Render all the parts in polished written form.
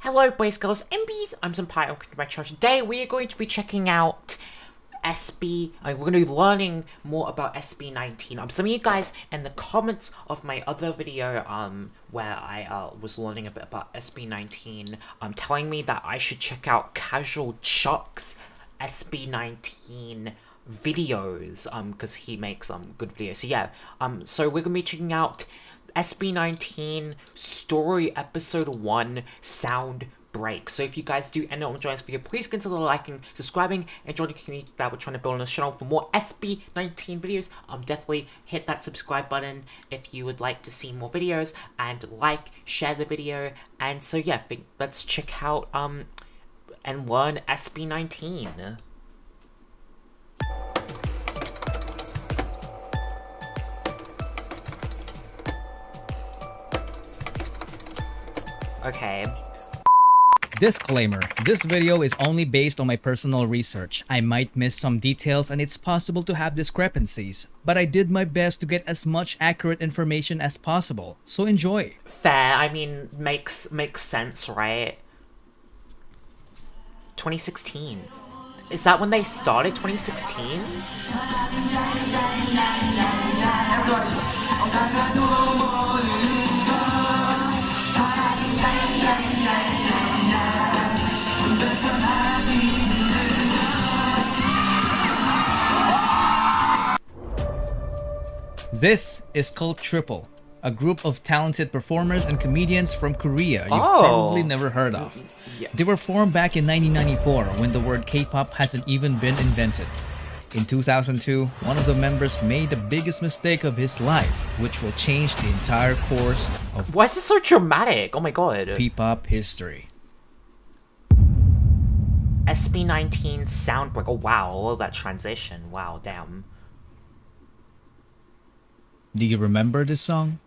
Hello boys, girls, and bees, I'm Senpai, welcome to my channel. Today we are going to be checking out we're going to be learning more about SB19. Some of you guys in the comments of my other video, where I was learning a bit about SB19, telling me that I should check out Casual Chuck's SB19 videos, because he makes good videos. So yeah, so we're gonna be checking out SB19 Story Episode 1 Sound Break. So if you guys do end up enjoying this video, please consider liking, subscribing, and joining the community that we're trying to build on this channel for more SB19 videos. Definitely hit that subscribe button if you would like to see more videos, and like, share the video, and so yeah, let's check out and learn SB19. Okay. Disclaimer, this video is only based on my personal research. I might miss some details and it's possible to have discrepancies, but I did my best to get as much accurate information as possible, so enjoy. Fair, I mean, makes sense, right? 2016. Is that when they started, 2016? This is called Triple, a group of talented performers and comedians from Korea you've probably never heard of. Yeah. They were formed back in 1994 when the word K-pop hasn't even been invented. In 2002, one of the members made the biggest mistake of his life, which will change the entire course of Why is this so dramatic? Oh my god. P-pop history. SB19 Soundbreak. Oh wow, all of that transition. Wow, damn. Do you remember this song?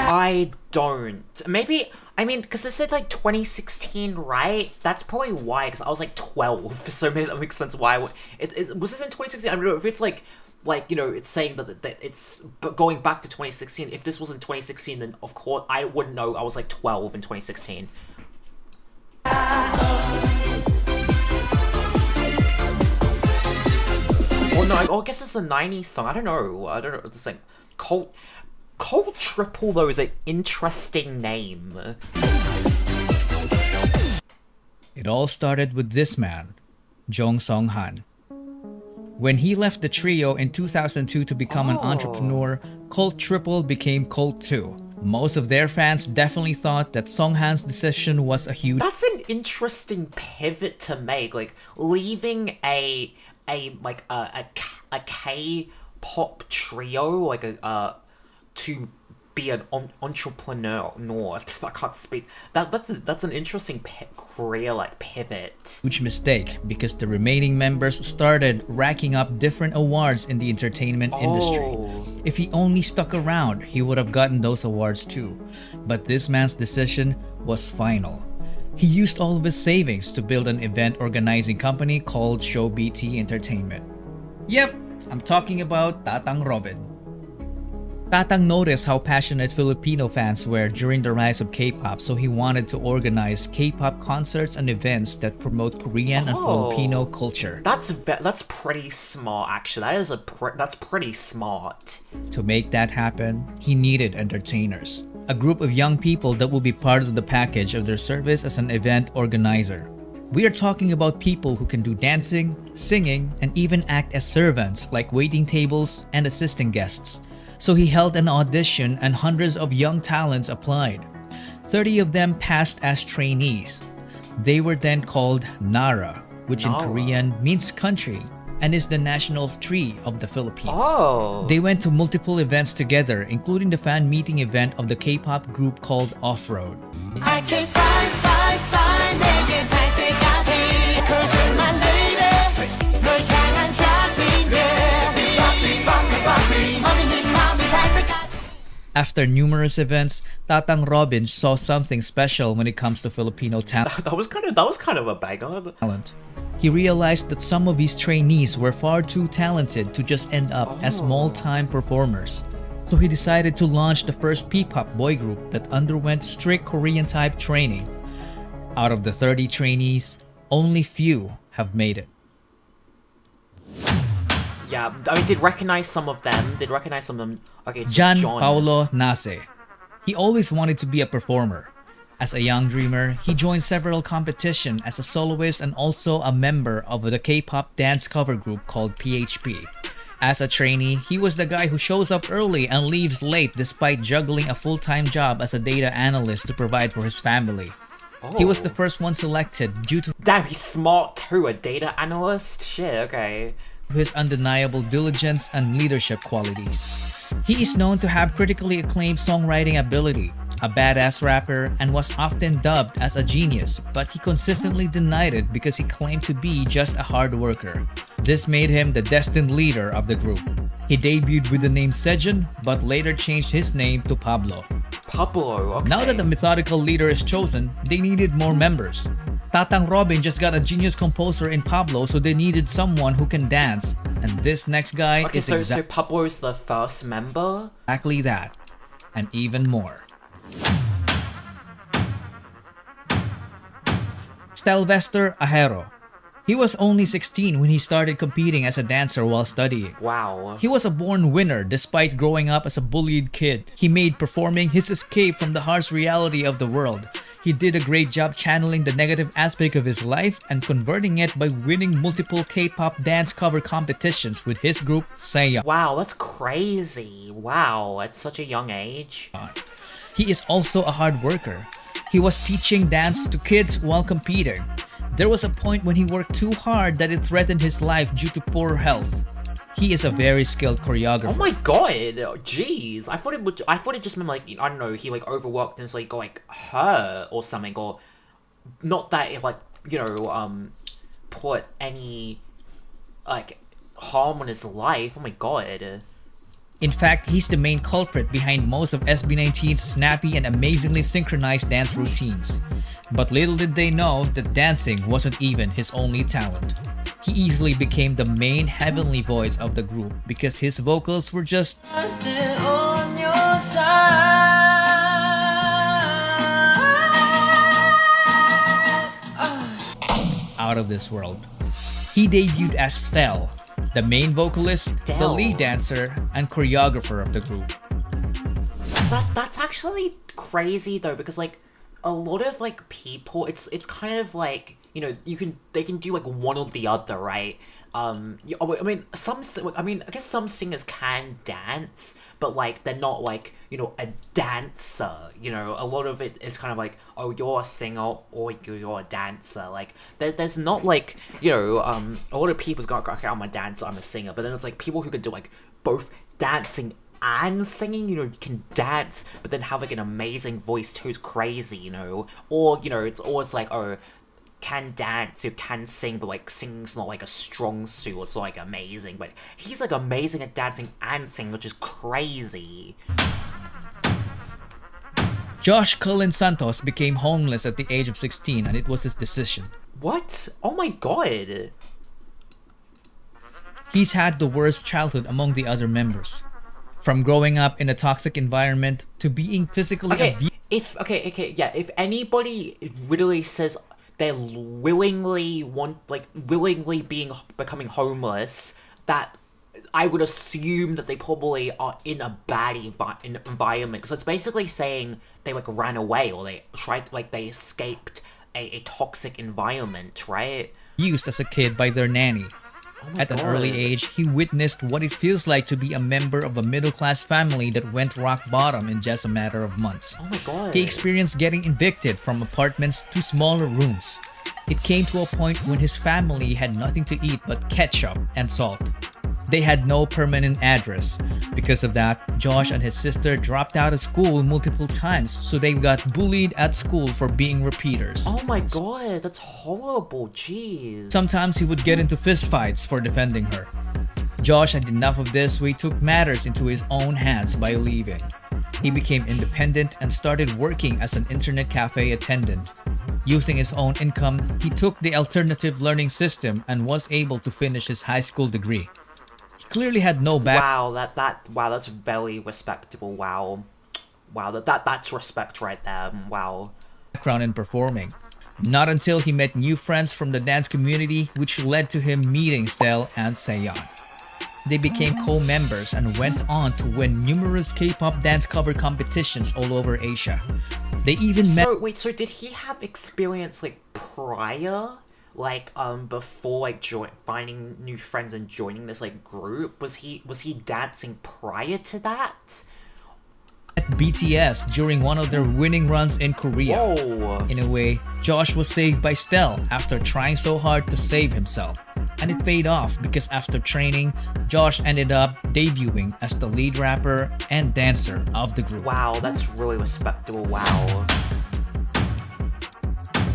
I don't. Maybe, I mean, because it said like 2016, right? That's probably why, because I was like 12, so maybe that makes sense why. Was this in 2016? I don't know if it's like, you know, it's saying that it's going back to 2016. If this was in 2016, then of course I wouldn't know. I was like 12 in 2016. Well, no, I guess it's a 90s song. I don't know. It's like Cult Triple, though, is an interesting name. It all started with this man, Jong Song-han. When he left the trio in 2002 to become an entrepreneur, Cult Triple became Cult 2. Most of their fans definitely thought that Song-han's decision was a huge— That's an interesting pivot to make, like leaving a K-pop trio, like to be an entrepreneur. No, I can't speak. That's an interesting career pivot. Huge mistake, because the remaining members started racking up different awards in the entertainment industry. If he only stuck around, he would have gotten those awards too. But this man's decision was final. He used all of his savings to build an event organizing company called Show BT Entertainment. Yep, I'm talking about Tatang Robin. Tatang noticed how passionate Filipino fans were during the rise of K-pop, so he wanted to organize K-pop concerts and events that promote Korean and Filipino culture. That's pretty smart, actually. That's pretty smart. To make that happen, he needed entertainers, a group of young people that will be part of the package of their service as an event organizer. We are talking about people who can do dancing, singing, and even act as servants like waiting tables and assisting guests. So he held an audition and hundreds of young talents applied. 30 of them passed as trainees. They were then called Nara, which in Korean means country and is the national tree of the Philippines. They went to multiple events together, including the fan meeting event of the K-pop group called Off-Road. I can't After numerous events, Tatang Robin saw something special when it comes to Filipino talent. That was kind of a banger. He He realized that some of his trainees were far too talented to just end up as small-time performers. So he decided to launch the first P-pop boy group that underwent strict Korean-type training. Out of the 30 trainees, only few have made it. Yeah, I mean, did recognize some of them. Okay, it's Jan John. Paulo Nase. He always wanted to be a performer. As a young dreamer, he joined several competitions as a soloist and also a member of the K-pop dance cover group called PHP. As a trainee, he was the guy who shows up early and leaves late despite juggling a full-time job as a data analyst to provide for his family. He was the first one selected due to Damn, he's smart too, a data analyst? Shit, okay. his undeniable diligence and leadership qualities. He is known to have critically acclaimed songwriting ability, a badass rapper, and was often dubbed as a genius, but he consistently denied it because he claimed to be just a hard worker. This made him the destined leader of the group. He debuted with the name se-eon, but later changed his name to Pablo. Pablo, okay. Now that the methodical leader is chosen, they needed more members. Tatang Robin just got a genius composer in Pablo, so they needed someone who can dance. And this next guy Okay, is so Pablo's the first member? exactly that, and even more. Stelvester Ahero. He was only 16 when he started competing as a dancer while studying. Wow. He was a born winner despite growing up as a bullied kid. He made performing his escape from the harsh reality of the world. He did a great job channeling the negative aspect of his life and converting it by winning multiple K-pop dance cover competitions with his group se-eon. Wow, that's crazy. Wow, at such a young age. He is also a hard worker. He was teaching dance to kids while competing. There was a point when he worked too hard that it threatened his life due to poor health. He is a very skilled choreographer. Oh my god, jeez. I thought it just meant like, I don't know, he like overworked and so he got like hurt or something, or not that it like, you know, put any like harm on his life. Oh my god. In fact, he's the main culprit behind most of SB19's snappy and amazingly synchronized dance routines. But little did they know that dancing wasn't even his only talent. He easily became the main heavenly voice of the group because his vocals were just I'm still on your side. out of this world. He debuted as Stell, the main vocalist, the Stell. lead dancer, and choreographer of the group. That's actually crazy though, because like a lot of like people, it's kind of like, you know, they can do like one or the other, right? I mean, I guess some singers can dance, but like they're not like, you know, a dancer. You know, a lot of it is kind of like, oh, you're a singer or you're a dancer. Like there's not like, you know, a lot of people's go, okay, I'm a dancer, I'm a singer, but then it's like people who can do like both dancing and singing, you know, can dance, but then have like an amazing voice too. Is crazy, you know, or you know, it's always like, oh, can dance, you can sing, but like singing's not like a strong suit. It's not like amazing, but he's like amazing at dancing and singing, which is crazy. Josh Cullen Santos became homeless at the age of 16, and it was his decision. What? Oh my god. He's had the worst childhood among the other members. From growing up in a toxic environment to being physically abused. If anybody really says they're willingly becoming homeless, that I would assume that they probably are in a bad environment, because it's basically saying they like ran away or they escaped a toxic environment, right? Used as a kid by their nanny. At an early age, he witnessed what it feels like to be a member of a middle-class family that went rock bottom in just a matter of months. Oh my god. He experienced getting evicted from apartments to smaller rooms. It came to a point when his family had nothing to eat but ketchup and salt. They had no permanent address. Because of that, Josh and his sister dropped out of school multiple times, so they got bullied at school for being repeaters. Oh my god, that's horrible, jeez. Sometimes he would get into fistfights for defending her. Josh had enough of this, so he took matters into his own hands by leaving. He became independent and started working as an internet cafe attendant. Using his own income, he took the alternative learning system and was able to finish his high school degree. He clearly had no Wow, that's very respectable. Wow, that's respect right there. Wow. background in performing. Not until he met new friends from the dance community, which led to him meeting Stell and se-eon. They became co-members and went on to win numerous K-pop dance cover competitions all over Asia. They even met. So did he have experience like prior, like before like finding new friends and joining this like group? Was he dancing prior to that? BTS during one of their winning runs in Korea. Whoa. In a way, Josh was saved by Stell after trying so hard to save himself. And it paid off because after training, Josh ended up debuting as the lead rapper and dancer of the group. Wow, that's really respectable. Wow.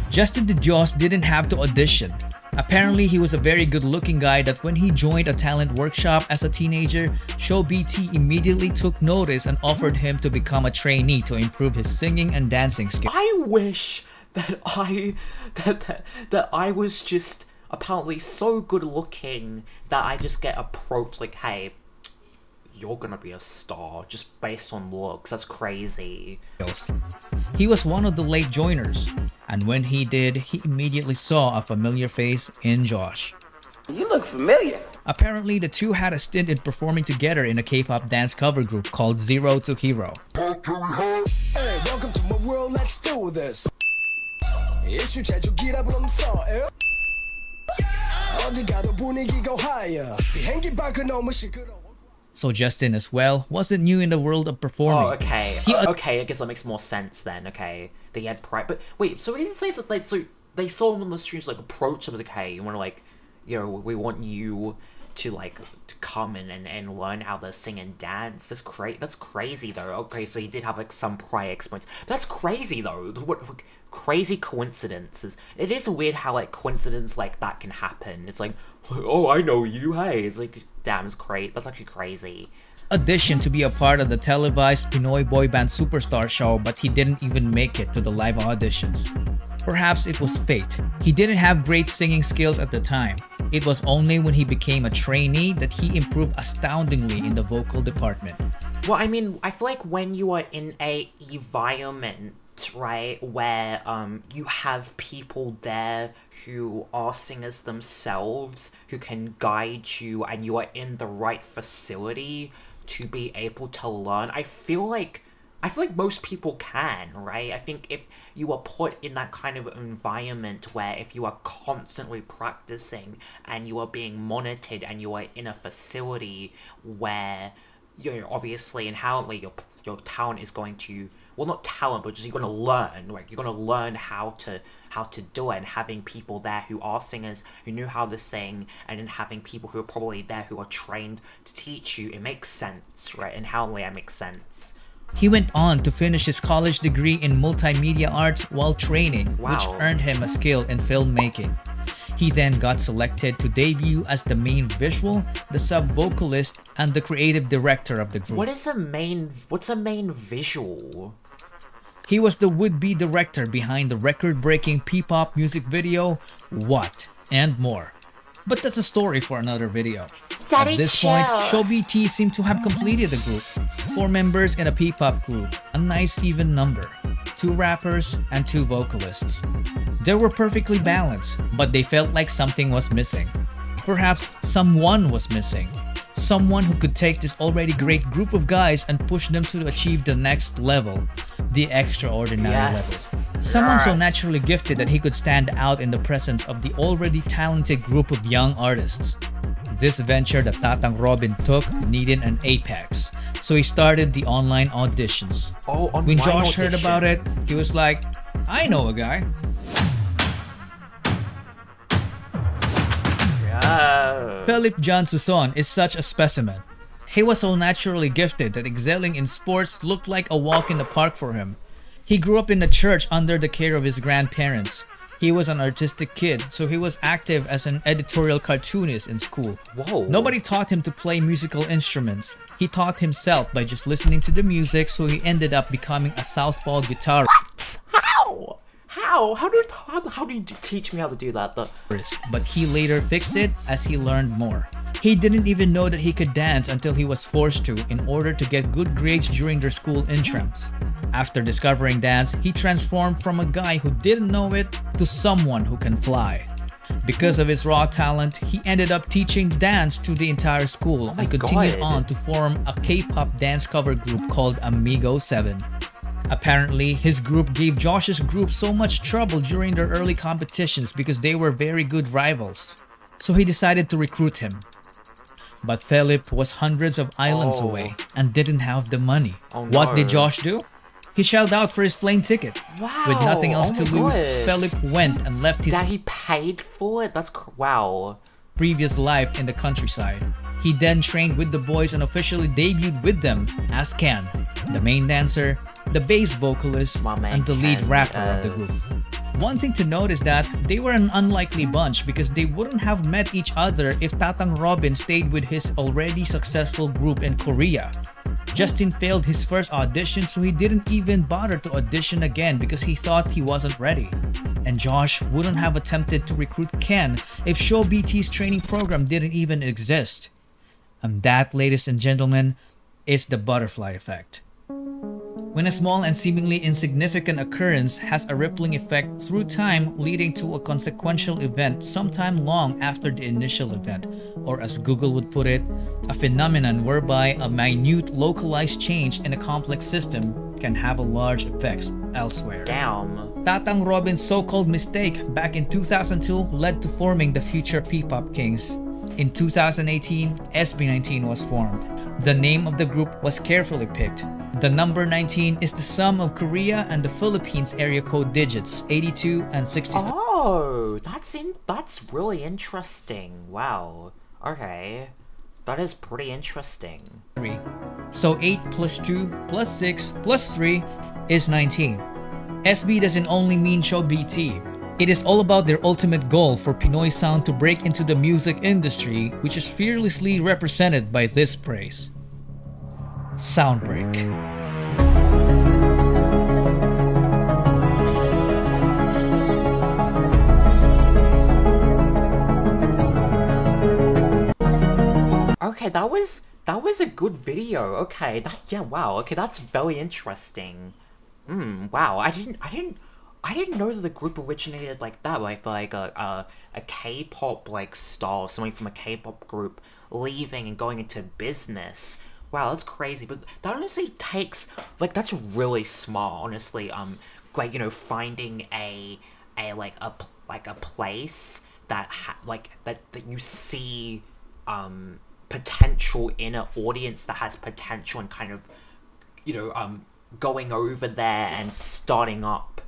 Justin the Joss didn't have to audition. Apparently, he was a very good-looking guy that when he joined a talent workshop as a teenager, Show BT immediately took notice and offered him to become a trainee to improve his singing and dancing skills. I wish that I was just apparently so good-looking that I just get approached like, hey, you're gonna be a star just based on looks. That's crazy. He was one of the late joiners, and when he did, he immediately saw a familiar face in Josh. You look familiar. Apparently, the two had a stint in performing together in a K-pop dance cover group called Zero to Hero. Hey, welcome to my world, let's do this. So Justin as well wasn't new in the world of performing. Oh, okay. Okay, I guess that makes more sense then. Okay, they had pride, but wait. So we didn't say that. Like, so they saw him on the streets, like approach him, like, hey, you want to like, you know, we want you to like to come in and learn how to sing and dance. That's crazy though. Okay, so he did have like some prior experience. That's crazy though. What crazy coincidences. It is weird how like coincidence like that can happen. It's like, oh, I know you. Hey, it's like, damn, it's great. That's actually crazy. Audition to be a part of the televised Pinoy boy band Superstar show, but he didn't even make it to the live auditions. Perhaps it was fate. He didn't have great singing skills at the time. It was only when he became a trainee that he improved astoundingly in the vocal department. Well, I mean, I feel like when you are in a environment, right, where you have people there who are singers themselves, who can guide you, and you are in the right facility to be able to learn, I feel like most people can, right? I think if you are put in that kind of environment where if you are constantly practicing and you are being monitored and you are in a facility where you're obviously inherently your talent is going to, well, not talent, but just you're going to learn, like you're going to learn how to do it, and having people there who are singers who knew how to sing, and then having people who are probably there who are trained to teach you, it makes sense, right? Inherently it makes sense. He went on to finish his college degree in multimedia arts while training, which Wow. earned him a skill in filmmaking. He then got selected to debut as the main visual, the sub-vocalist, and the creative director of the group. What's a main visual? He was the would-be director behind the record-breaking P-pop music video, What, and more. But that's a story for another video. Daddy, At this chill. point, Show BT seemed to have completed the group. 4 members in a P-pop group, a nice even number. 2 rappers and 2 vocalists. They were perfectly balanced, but they felt like something was missing. Perhaps someone was missing. Someone who could take this already great group of guys and push them to achieve the next level. The extraordinary Yes. level. Someone so Yes. naturally gifted that he could stand out in the presence of the already talented group of young artists. This venture that Tatang Robin took needed an apex, so he started the online auditions. Oh, online When Josh heard about it, auditions. he was like, I know a guy. Yeah. Philip John Suson is such a specimen. He was so naturally gifted that excelling in sports looked like a walk in the park for him. He grew up in the church under the care of his grandparents. He was an artistic kid, so he was active as an editorial cartoonist in school. Whoa. Nobody taught him to play musical instruments. He taught himself by just listening to the music, so he ended up becoming a southpaw guitarist. How? How? How do you teach me how to do that? But he later fixed it as he learned more. He didn't even know that he could dance until he was forced to in order to get good grades during their school intrams. After discovering dance, he transformed from a guy who didn't know it to someone who can fly. Because of his raw talent, he ended up teaching dance to the entire school and continued on to form a K-pop dance cover group called Amigo 7. Apparently, his group gave Josh's group so much trouble during their early competitions because they were very good rivals. So he decided to recruit him. But Philip was hundreds of islands away and didn't have the money. What did Josh do? He shelled out for his plane ticket. Wow. With nothing else to lose, Philip went and left his he paid for it? That's wow. Previous life in the countryside. He then trained with the boys and officially debuted with them as Ken, the main dancer, the bass vocalist, and the lead rapper of the group. One thing to note is that they were an unlikely bunch because they wouldn't have met each other if Tatang Robin stayed with his already successful group in Korea. Justin failed his first audition, so he didn't even bother to audition again because he thought he wasn't ready. And Josh wouldn't have attempted to recruit Ken if Show BT's training program didn't even exist. And that, ladies and gentlemen, is the butterfly effect. When a small and seemingly insignificant occurrence has a rippling effect through time, leading to a consequential event sometime long after the initial event, or as Google would put it, a phenomenon whereby a minute localized change in a complex system can have a large effects elsewhere. Damn. Tatang Robin's so-called mistake back in 2002 led to forming the future P-pop Kings. In 2018, SB19 was formed. The name of the group was carefully picked. The number 19 is the sum of Korea and the Philippines area code digits 82 and 63. Oh, that's really interesting. Wow. Okay. That is pretty interesting. So 8 plus 2 plus 6 plus 3 is 19. SB doesn't only mean Show BT. It is all about their ultimate goal for Pinoy sound to break into the music industry, which is fearlessly represented by this praise. Soundbreak. Okay, that was a good video. Okay, wow. Okay, that's very interesting. Wow. I didn't know that the group originated like that, like a K-pop like star, somebody from a K-pop group leaving and going into business. Wow, that's crazy. But that honestly takes that's really smart, honestly. Like, you know, finding a place that that you see potential in an audience that has potential and kind of, you know, going over there and starting up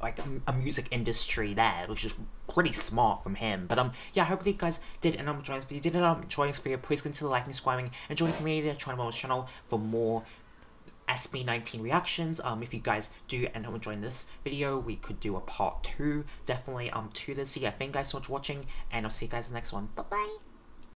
like a music industry there, which is pretty smart from him. But yeah, hopefully you guys did enjoy this video. Did enjoy this video? Please consider liking, subscribing, and join the community, join my channel for more SB19 reactions. If you guys do end up enjoying this video, we could do a part 2 definitely to this. Yeah, thank you guys so much for watching, and I'll see you guys in the next one. Bye bye.